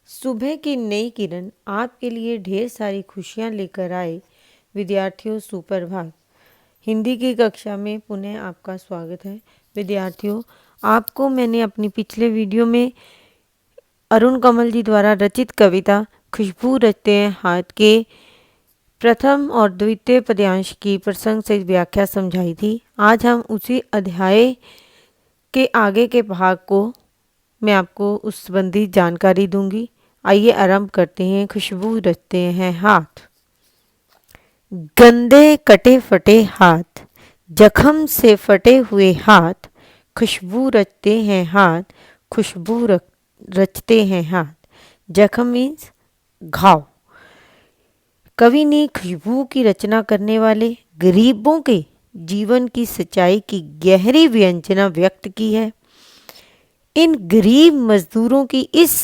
सुबह की नई किरण आपके लिए ढेर सारी खुशियां लेकर आए। विद्यार्थियों, सुप्रभात। हिंदी की कक्षा में पुनः आपका स्वागत है। विद्यार्थियों, आपको मैंने अपनी पिछले वीडियो में अरुण कमल जी द्वारा रचित कविता खुशबू रचते हैं हाथ के प्रथम और द्वितीय पद्यांश की प्रसंग से व्याख्या समझाई थी। आज हम उसी अध्याय के आगे के भाग को मैं आपको उस संबंधी जानकारी दूंगी। आइए आरंभ करते हैं। खुशबू रचते हैं हाथ। गंदे कटे फटे हाथ, जख्म से फटे हुए हाथ, खुशबू रचते हैं हाथ, खुशबू रचते हैं हाथ। जख्म मीन्स घाव। कवि ने खुशबू की रचना करने वाले गरीबों के जीवन की सच्चाई की गहरी व्यंजना व्यक्त की है। इन गरीब मजदूरों की इस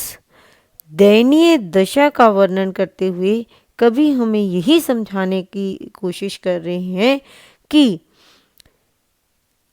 दयनीय दशा का वर्णन करते हुए कवि हमें यही समझाने की कोशिश कर रहे हैं कि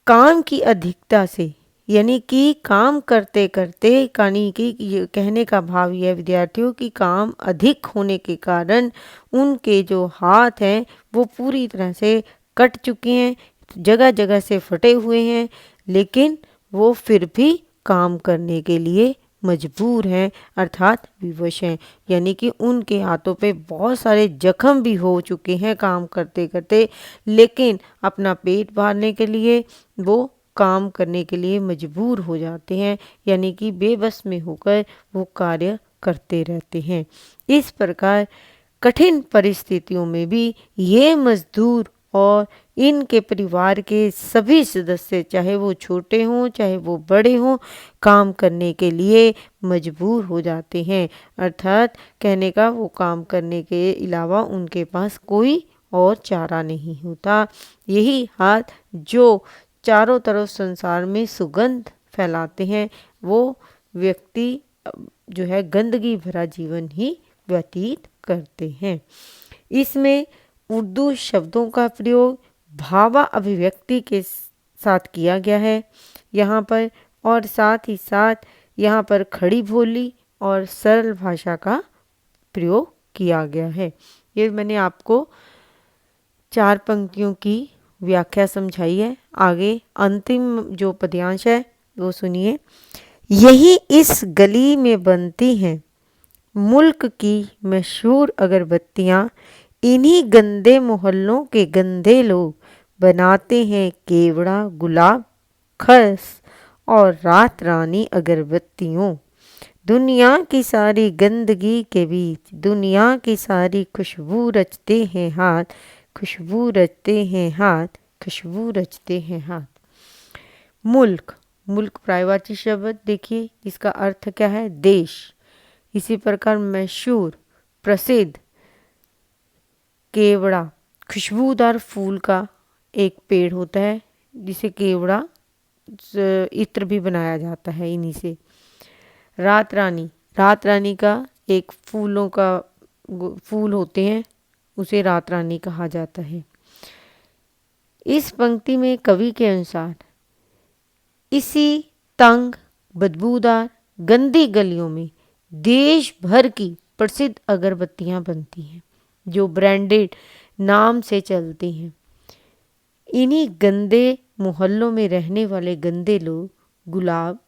काम की अधिकता से, यानी कि काम करते करते, यानी कि कहने का भाव यह विद्यार्थियों की काम अधिक होने के कारण उनके जो हाथ हैं वो पूरी तरह से कट चुके हैं, जगह जगह से फटे हुए हैं, लेकिन वो फिर भी काम करने के लिए मजबूर हैं, अर्थात विवश हैं। यानी कि उनके हाथों पे बहुत सारे जख्म भी हो चुके हैं काम करते करते, लेकिन अपना पेट भरने के लिए वो काम करने के लिए मजबूर हो जाते हैं, यानी कि बेबस में होकर वो कार्य करते रहते हैं। इस प्रकार कठिन परिस्थितियों में भी ये मजदूर और इनके परिवार के सभी सदस्य, चाहे वो छोटे हों चाहे वो बड़े हों, काम करने के लिए मजबूर हो जाते हैं। अर्थात कहने का वो काम करने के अलावा उनके पास कोई और चारा नहीं होता। यही हाथ जो चारों तरफ संसार में सुगंध फैलाते हैं, वो व्यक्ति जो है गंदगी भरा जीवन ही व्यतीत करते हैं। इसमें उर्दू शब्दों का प्रयोग भावा अभिव्यक्ति के साथ किया गया है यहाँ पर, और साथ ही साथ यहाँ पर खड़ी बोली और सरल भाषा का प्रयोग किया गया है। ये मैंने आपको 4 पंक्तियों की व्याख्या समझाई है। आगे अंतिम जो पद्यांश है वो सुनिए। यही इस गली में बनती हैं मुल्क की मशहूर अगरबत्तियाँ, इन्हीं गंदे मोहल्लों के गंदे लोग बनाते हैं केवड़ा, गुलाब, खस और रात रानी अगरबत्तियों। दुनिया की सारी गंदगी के बीच दुनिया की सारी खुशबू रचते हैं हाथ, खुशबू रचते हैं हाथ, खुशबू रचते हैं हाथ। मुल्क, मुल्क पर्यायवाची शब्द, देखिए इसका अर्थ क्या है, देश। इसी प्रकार मशहूर, प्रसिद्ध। केवड़ा, खुशबूदार फूल का एक पेड़ होता है जिसे केवड़ा इत्र भी बनाया जाता है इन्हीं से। रात रानी, रात रानी का एक फूलों का फूल होते हैं, उसे रात रानी कहा जाता है। इस पंक्ति में कवि के अनुसार इसी तंग, बदबूदार, गंदी गलियों में देश भर की प्रसिद्ध अगरबत्तियां बनती हैं जो ब्रांडेड नाम से चलती हैं। इन्हीं गंदे मोहल्लों में रहने वाले गंदे लोग गुलाब,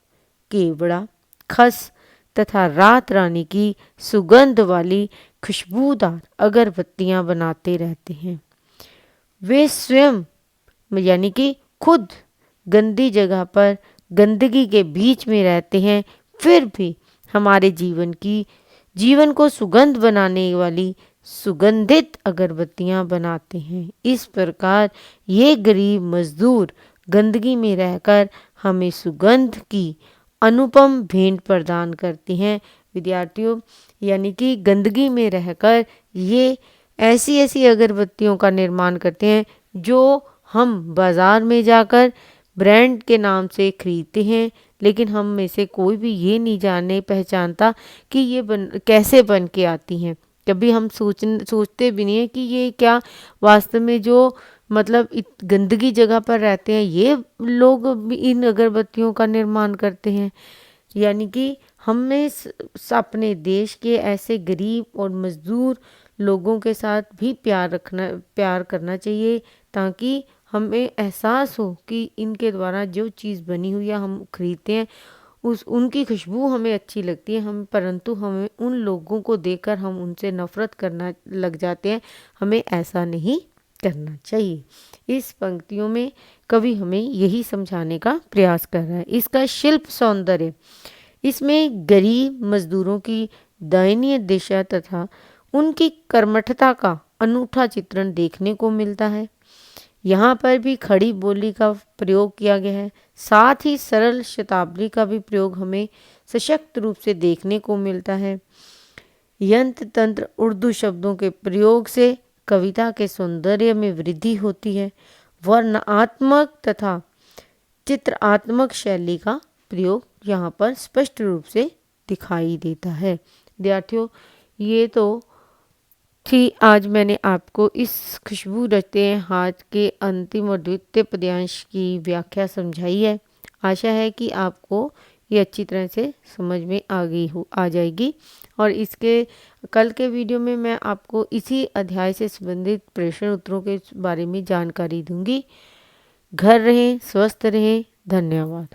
केवड़ा, खस तथा रात रानी की सुगंध वाली खुशबूदार अगरबत्तियां बनाते रहते हैं। वे स्वयं, यानी कि खुद गंदी जगह पर गंदगी के बीच में रहते हैं, फिर भी हमारे जीवन को सुगंध बनाने वाली सुगंधित अगरबत्तियां बनाते हैं। इस प्रकार ये गरीब मजदूर गंदगी में रहकर हमें सुगंध की अनुपम भेंट प्रदान करती हैं। विद्यार्थियों, यानी कि गंदगी में रहकर ये ऐसी ऐसी अगरबत्तियों का निर्माण करते हैं जो हम बाज़ार में जाकर ब्रांड के नाम से खरीदते हैं, लेकिन हम में से कोई भी ये नहीं जाने पहचानता कि ये कैसे बन के आती हैं। कभी हम सोचते भी नहीं है कि ये क्या वास्तव में जो मतलब गंदगी जगह पर रहते हैं ये लोग भी इन अगरबत्तियों का निर्माण करते हैं। यानी कि हमें अपने देश के ऐसे गरीब और मज़दूर लोगों के साथ भी प्यार करना चाहिए, ताकि हमें एहसास हो कि इनके द्वारा जो चीज़ बनी हुई है हम खरीदते हैं, उनकी खुशबू हमें अच्छी लगती है, परंतु हमें उन लोगों को देखकर हम उनसे नफ़रत करना लग जाते हैं। हमें ऐसा नहीं करना चाहिए। इस पंक्तियों में कवि हमें यही समझाने का प्रयास कर रहा है। इसका शिल्प सौंदर्य, इसमें गरीब मजदूरों की दयनीय दिशा तथा उनकी कर्मठता का अनूठा चित्रण देखने को मिलता है। यहाँ पर भी खड़ी बोली का प्रयोग किया गया है, साथ ही सरल शताब्दी का भी प्रयोग हमें सशक्त रूप से देखने को मिलता है। यंत्र तंत्र उर्दू शब्दों के प्रयोग से कविता के सौंदर्य में वृद्धि होती है। वर्णनात्मक तथा चित्रात्मक शैली का प्रयोग यहाँ पर स्पष्ट रूप से दिखाई देता है। विद्यार्थियों, ये तो थी आज मैंने आपको इस खुशबू रचते हैं हाथ के अंतिम और द्वितीय पद्यांश की व्याख्या समझाई है। आशा है कि आपको ये अच्छी तरह से समझ में आ जाएगी। और इसके कल के वीडियो में मैं आपको इसी अध्याय से संबंधित प्रश्न उत्तरों के बारे में जानकारी दूंगी। घर रहें, स्वस्थ रहें। धन्यवाद।